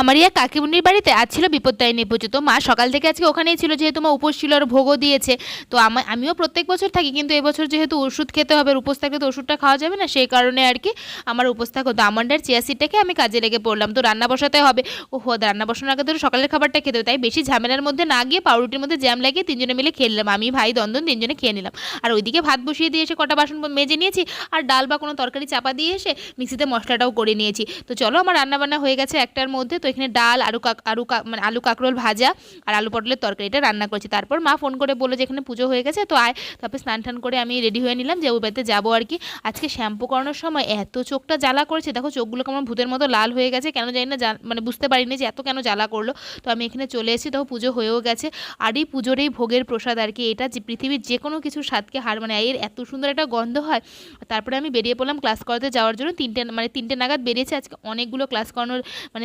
আমার ইয়া কাকিমুনির বাড়িতে আজ ছিল বিপত্তারিণী পুজো। তো মা সকাল থেকে আজকে ওখানেই ছিল, যেহেতু মা উপোস ছিল আর ভোগও দিয়েছে। তো আমিও প্রত্যেক বছর থাকি, কিন্তু এবছর যেহেতু ওষুধ খেতে হবে, আর উপোস থাকলে তো ওষুধটা খাওয়া যাবে না, সেই কারণে আর কি আমার উপোস থাকা হতো। আমন্ড আর চিয়া সিডটাকে আমি কাজে লেগে পড়লাম, তো রান্না বসাতে হবে। ওহো, রান্না বসানোর আগে ধরো সকালের খাবারটা খেতে হবে, তাই বেশি ঝামেলার মধ্যে না গিয়ে পাউরুটির মধ্যে জ্যাম লাগিয়ে তিনজনে মিলে খেয়ে নিলাম। আমি, ভাই, দন্দন তিনজনে খেয়ে নিলাম। আর ওইদিকে ভাত বসিয়ে দিয়ে এসে কটা বাসন মেজে নিয়েছি, আর ডাল বা কোনো তরকারি চাপা দিয়ে এসে মিক্সিতে মশলাটাও করে নিয়েছি। তো চলো, আমার রান্নাবান্না হয়ে গেছে একটার মধ্যে। তো এখানে ডাল, মানে আলু কাঁকরোল ভাজা আর আলু পটলের তরকারিটা রান্না করেছি। তারপর মা ফোন করে বললো যে এখানে পুজো হয়ে গেছে, তো আয়। তারপর স্নান টান করে আমি রেডি হয়ে নিলাম যে ওই বাড়িতে যাবো আর কি। আজকে শ্যাম্পু করানোর সময় এত চোখটা জ্বালা করেছে, দেখো চোখগুলো কেমন ভূতের মতো লাল হয়ে গেছে, কেন জানি না, মানে বুঝতে পারিনি যে এত কেন জ্বালা করলো। তো আমি এখানে চলে এসেছি, দেখো পুজো হয়েও গেছে। আর এই পুজোর এই ভোগের প্রসাদ আর কি, এটা যে পৃথিবীর যে কোনো কিছুর স্বাদকে হার মানে, এর এত সুন্দর একটা গন্ধ হয়। তারপরে আমি বেরিয়ে পড়লাম ক্লাস করাতে যাওয়ার জন্য। 3টে নাগাদ বেরিয়েছে। আজকে অনেকগুলো ক্লাস করানোর মানে